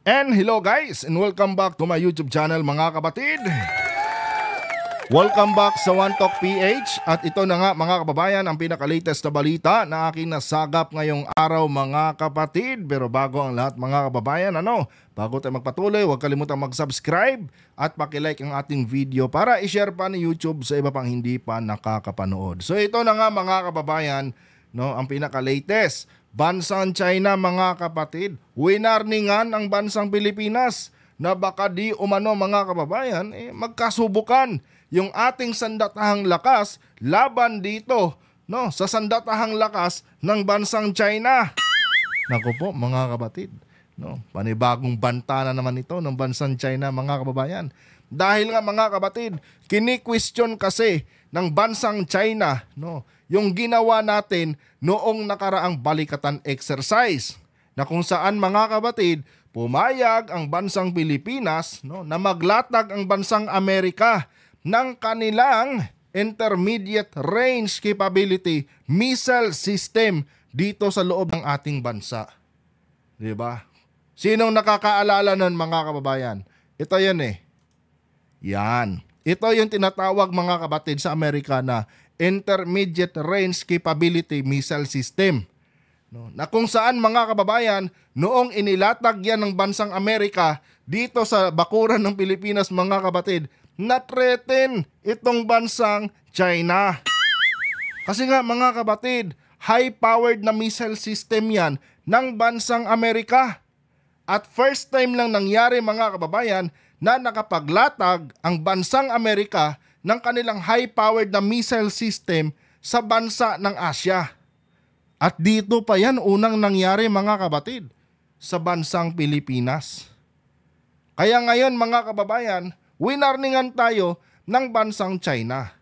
And hello guys, and welcome back to my YouTube channel mga kapatid. Welcome back sa One Talk PH. At ito na nga mga kababayan, ang pinaka-latest na balita na aking nasagap ngayong araw mga kapatid. Pero bago ang lahat mga kababayan, bago tayo magpatuloy, huwag kalimutang mag-subscribe at pakilike ang ating video para i-share pa ni YouTube sa iba pang hindi pa nakakapanood. So ito na nga mga kababayan, ang pinaka-latest. Bansang China mga kapatid, winarningan ang bansang Pilipinas na baka di umano mga kababayan magkasubukan yung ating sandatahang lakas laban dito sa sandatahang lakas ng bansang China. Naku po mga kapatid, panibagong banta na naman ito ng bansang China mga kababayan. Dahil nga mga kapatid, kini-question kasi ng bansang China yung ginawa natin noong nakaraang balikatan exercise na kung saan mga kapatid, pumayag ang bansang Pilipinas na maglatag ang bansang Amerika ng kanilang intermediate range capability missile system dito sa loob ng ating bansa. Diba? Sinong nakakaalala nun mga kababayan? Ito yan Yan. Ito yung tinatawag mga kapatid sa Amerika na intermediate range capability missile system. Na kung saan mga kababayan, noong inilatag yan ng bansang Amerika dito sa bakuran ng Pilipinas mga kapatid, na-threaten itong bansang China. Kasi nga mga kapatid, high-powered na missile system yan ng bansang Amerika. At first time lang nangyari mga kababayan na nakapaglatag ang bansang Amerika ng kanilang high-powered na missile system sa bansa ng Asia. At dito pa yan unang nangyari mga kapatid, sa bansang Pilipinas. Kaya ngayon mga kababayan, winarningan tayo ng bansang China.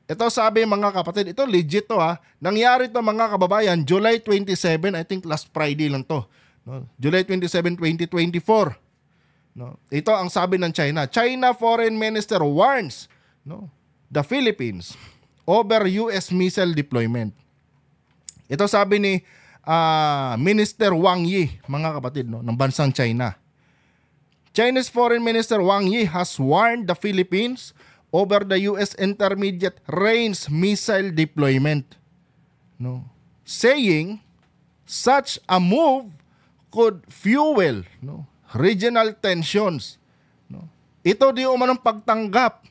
Ito sabi mga kapatid, ito legit to Nangyari to mga kababayan, July 27, I think last Friday lang to. July 27, 2024. Ito ang sabi ng China. China Foreign Minister warns the Philippines over US missile deployment. Ito sabi ni Minister Wang Yi, mga kapatid, ng bansang China. Chinese Foreign Minister Wang Yi has warned the Philippines over the US intermediate range missile deployment. Saying such a move could fuel regional tensions. Ito di umanong pagtanggap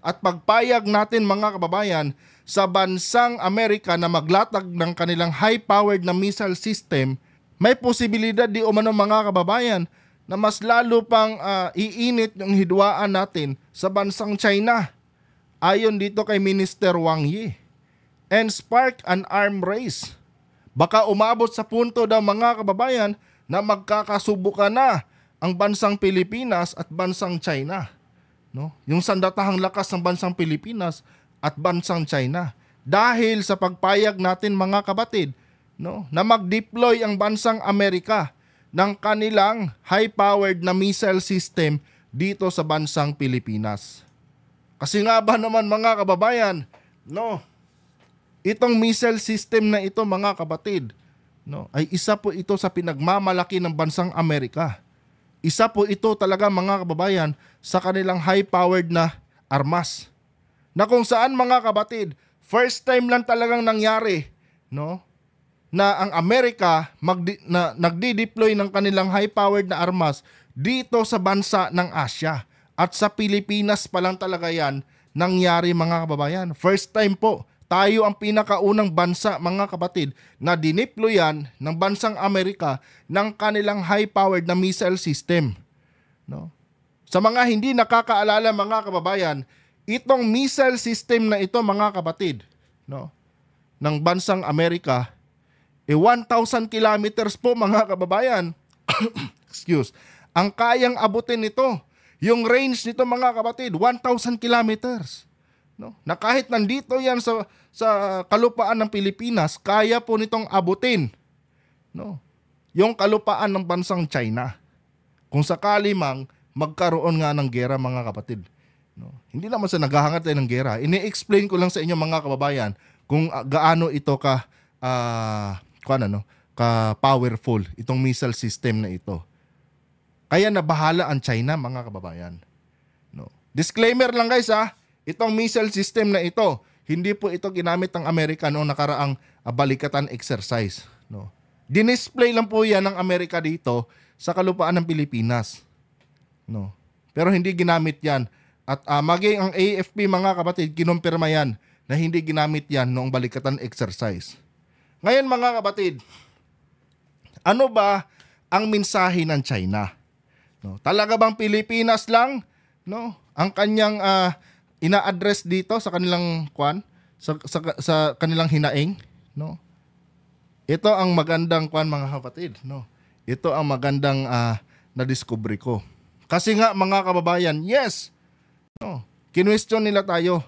at pagpayag natin mga kababayan sa bansang Amerika na maglatag ng kanilang high-powered na missile system, may posibilidad di umanong mga kababayan na mas lalo pang iinit yung hidwaan natin sa bansang China. Ayon dito kay Minister Wang Yi. And spark an arm race. Baka umabot sa punto daw mga kababayan na magkakasubukan na ang bansang Pilipinas at bansang China. Yung sandatahang lakas ng bansang Pilipinas at bansang China. Dahil sa pagpayag natin mga kapatid na mag-deploy ang bansang Amerika ng kanilang high-powered na missile system dito sa bansang Pilipinas. Kasi nga ba naman mga kababayan, itong missile system na ito mga kapatid, ay isa po ito sa pinagmamalaki ng bansang Amerika. Isa po ito talaga mga kababayan sa kanilang high-powered na armas. Na kung saan mga kapatid, first time lang talagang nangyari na ang Amerika nagdi-deploy ng kanilang high-powered na armas dito sa bansa ng Asia. At sa Pilipinas pa lang talaga yan nangyari mga kababayan. First time po. Tayo ang pinakaunang bansa mga kapatid na dineployan ng bansang Amerika ng kanilang high-powered na missile system. Sa mga hindi nakakaalala mga kababayan, itong missile system na ito mga kapatid ng bansang Amerika, 1,000 kilometers po mga kababayan. Excuse. Ang kayang abutin nito, yung range nito mga kapatid, 1,000 kilometers. Na kahit nandito yan sa kalupaan ng Pilipinas, kaya po nitong abutin yung kalupaan ng bansang China. Kung sakali mang magkaroon nga ng gera mga kapatid. Hindi naman sa naghahangad tayo ng gera. Ini-explain ko lang sa inyo mga kababayan kung gaano ito ka powerful itong missile system na ito. Kaya nabahala ang China, mga kababayan. No. Disclaimer lang guys itong missile system na ito, hindi po ito ginamit ng Amerika noong nakaraang balikatan exercise. No. Dinisplay lang po yan ng Amerika dito sa kalupaan ng Pilipinas. No. Pero hindi ginamit yan. At maging ang AFP, mga kapatid, kinumpirma yan na hindi ginamit yan noong balikatan exercise. Ngayon mga kapatid, ano ba ang mensahe ng China? No, talaga bang Pilipinas lang, no, ang kanyang ina-address dito sa kanilang sa kanilang hinaing, no? Ito ang magandang mga kapatid, no. Ito ang magandang na-discover ko. Kasi nga mga kababayan, yes, no, kinwestiyon nila tayo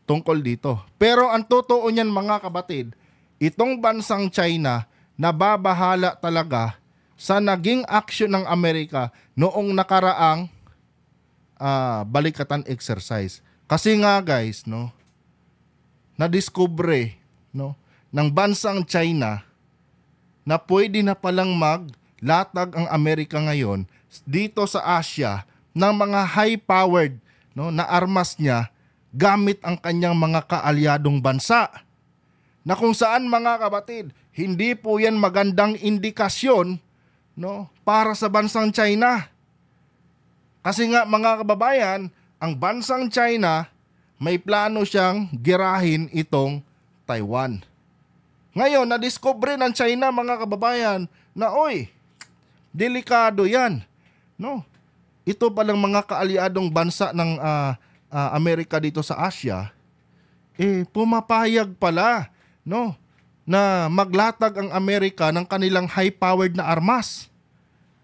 tungkol dito. Pero ang totoo niyan mga kapatid, itong bansang China nababahala talaga sa naging action ng Amerika noong nakaraang balikatan exercise. Kasi nga guys, no, nadiskubre, no, ng bansang China na pwede na palang maglatag ang Amerika ngayon dito sa Asia ng mga high-powered, no, na armas niya gamit ang kanyang mga kaalyadong bansa. Na kung saan mga kapatid, hindi po yan magandang indikasyon, no, para sa bansang China. Kasi nga mga kababayan, ang bansang China may plano siyang girahin itong Taiwan. Ngayon, na-discover ng China mga kababayan na delikado yan. No? Ito palang mga kaalyadong bansa ng Amerika dito sa Asia, pumapayag pala, no, na maglatag ang Amerika ng kanilang high-powered na armas.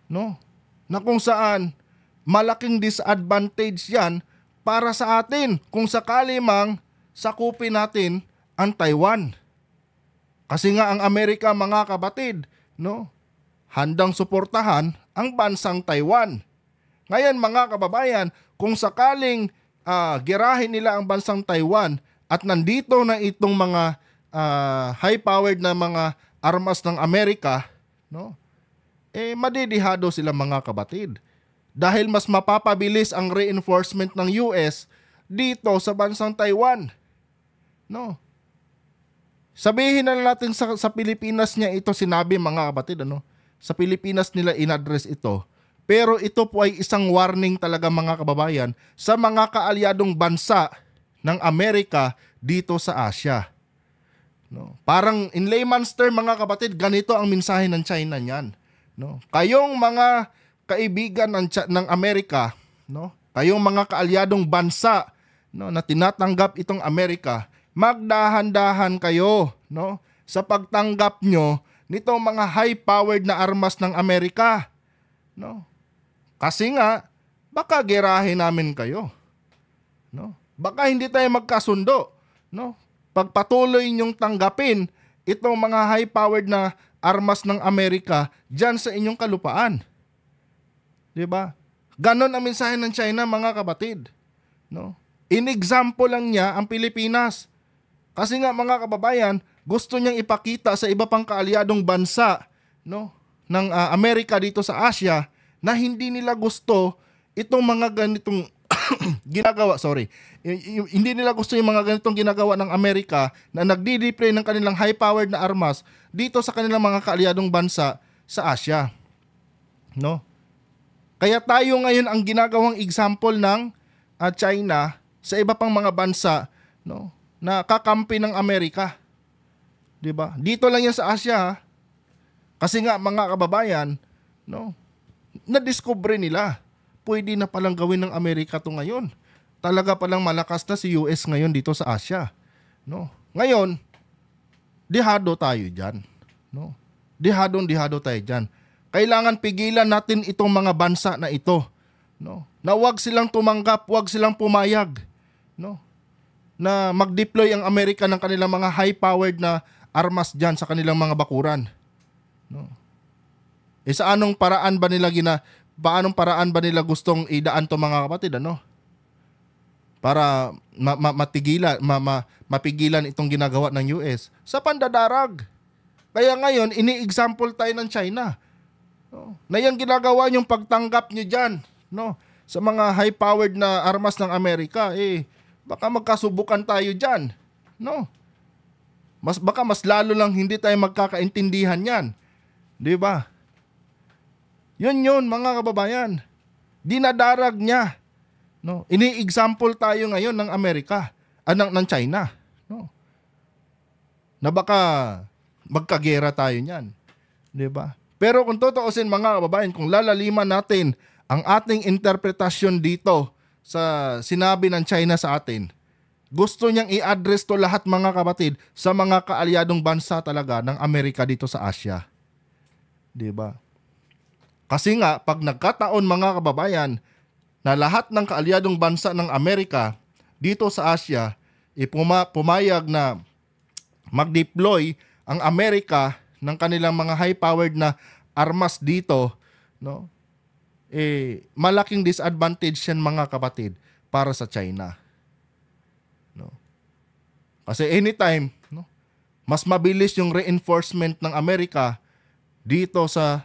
No? Na kung saan malaking disadvantage yan para sa atin kung sakali mang sakupin natin ang Taiwan. Kasi nga ang Amerika mga kapatid, no, handang suportahan ang bansang Taiwan. Ngayon mga kababayan, kung sakaling girahin nila ang bansang Taiwan at nandito na itong mga high-powered na mga armas ng Amerika, no, madidihado sila mga kapatid. Dahil mas mapapabilis ang reinforcement ng US dito sa bansang Taiwan. No. Sabihin na natin sa Pilipinas niya ito sinabi mga kapatid, ano? Sa Pilipinas nila inaddress ito. Pero ito po ay isang warning talaga mga kababayan sa mga kaalyadong bansa ng Amerika dito sa Asia. No. Parang in layman's term mga kapatid, ganito ang mensahe ng China niyan. No. Kayong mga kaibigan ng Amerika, no? Kayong mga kaalyadong bansa, no, na tinatanggap itong Amerika, magdahan-dahan kayo, no, sa pagtanggap nyo nitong mga high-powered na armas ng Amerika, no? Kasi nga baka gerahin namin kayo, no? Baka hindi tayo magkasundo, no? Pagpatuloy nyong tanggapin itong mga high-powered na armas ng Amerika diyan sa inyong kalupaan. 'Di ba? Ganon ang mensahe ng China mga kapatid, no? In-example lang niya ang Pilipinas. Kasi nga mga kababayan, gusto niyang ipakita sa iba pang kaalyadong bansa, no, ng Amerika dito sa Asia na hindi nila gusto itong mga ganitong ginagawa, hindi nila gusto yung mga ganitong ginagawa ng Amerika na nagdi-deploy ng kanilang high-powered na armas dito sa kanilang mga kaalyadong bansa sa Asia, no? Kaya tayo ngayon ang ginagawang example ng China sa iba pang mga bansa, no, na kakampi ng Amerika. 'Di ba? Dito lang yan sa Asia. Ha? Kasi nga mga kababayan, no, na-discover nila. Pwede na palang gawin ng Amerika 'to ngayon. Talaga palang malakas na si US ngayon dito sa Asia, no. Ngayon, dihado tayo diyan, no. Dihado tayo diyan. Kailangan pigilan natin itong mga bansa na ito, no? Na wag silang tumanggap, wag silang pumayag, no? Na mag-deploy ang Amerika ng kanilang mga high-powered na armas diyan sa kanilang mga bakuran, no? Sa anong paraan ba nila gustong idaan to mga kapatid, ano? Para mapigilan itong ginagawa ng US sa pandadarag. Kaya ngayon ini-example tayo ng China. No? Na yung ginagawa yung pagtanggap nyo dyan, no? Sa mga high-powered na armas ng Amerika, baka magkasubukan tayo dyan. No? Baka mas lalo lang hindi tayo magkakaintindihan yan. Di ba? Yun, mga kababayan. Dinadarag niya. No? Ini-example tayo ngayon ng Amerika, ng China. No? Na baka magkagera tayo niyan. Di ba? Pero kung totoosin mga kababayan, kung lalaliman natin ang ating interpretasyon dito sa sinabi ng China sa atin, gusto niyang i-address to lahat mga kapatid sa mga kaalyadong bansa talaga ng Amerika dito sa Asia. Di ba? Kasi nga, pag nagkataon mga kababayan na lahat ng kaalyadong bansa ng Amerika dito sa Asia pumayag na mag-deploy ang Amerika ng kanilang mga high-powered na armas dito, no? Malaking disadvantage yan mga kapatid para sa China. No? Kasi anytime, no, mas mabilis yung reinforcement ng Amerika dito sa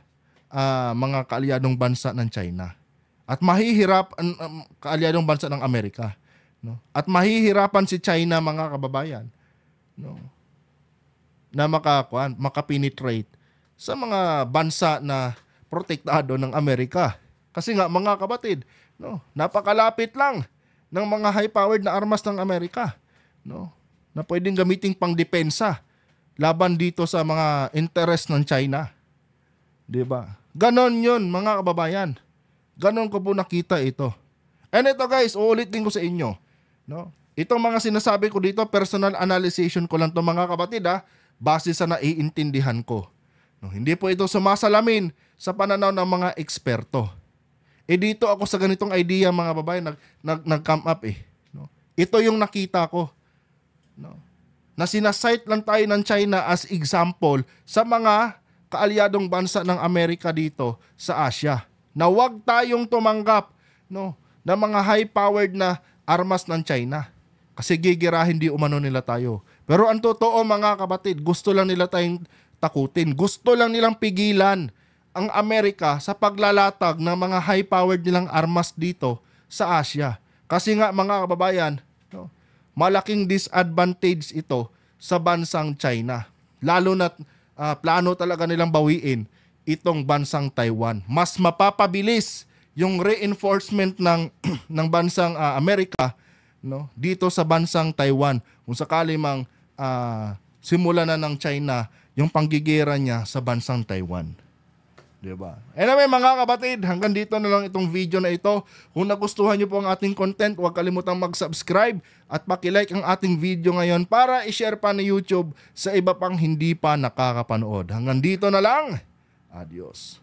mga kaalyadong bansa ng China. At mahihirap ang kaalyadong bansa ng Amerika, no? At mahihirapan si China mga kababayan, no, na makapenetrate sa mga bansa na protektado ng Amerika. Kasi nga mga kapatid, no, napakalapit lang ng mga high-powered na armas ng Amerika, no, na pwedeng gamitin pang depensa laban dito sa mga interest ng China. 'Di ba? Ganon 'yun mga kababayan. Ganon ko po nakita ito. And ito guys, uulitin ko sa inyo, no? Itong mga sinasabi ko dito, personal analysis ko lang to mga kapatid base sa naiintindihan ko. No, hindi po ito sumasalamin sa pananaw ng mga eksperto. Dito ako sa ganitong idea mga babae nag-come up no? Ito yung nakita ko, no? Na sinasite lang tayo ng China as example sa mga kaalyadong bansa ng Amerika dito sa Asia. Na wag tayong tumanggap, no, ng mga high-powered na armas ng China. Kasi gigirahin di umano nila tayo. Pero ang totoo mga kapatid, gusto lang nila tayong takutin. Gusto lang nilang pigilan ang Amerika sa paglalatag ng mga high-powered nilang armas dito sa Asia. Kasi nga mga kababayan, no, malaking disadvantage ito sa bansang China. Lalo na plano talaga nilang bawiin itong bansang Taiwan. Mas mapapabilis yung reinforcement ng ng bansang Amerika, no, dito sa bansang Taiwan kung sakali mang simula na ng China yung panggigera niya sa bansang Taiwan. Diba? Anyway mga kapatid, hanggang dito na lang itong video na ito. Kung nagustuhan niyo po ang ating content, huwag kalimutang mag-subscribe at paki-like ang ating video ngayon para i-share pa ni YouTube sa iba pang hindi pa nakakapanood. Hanggang dito na lang. Adios.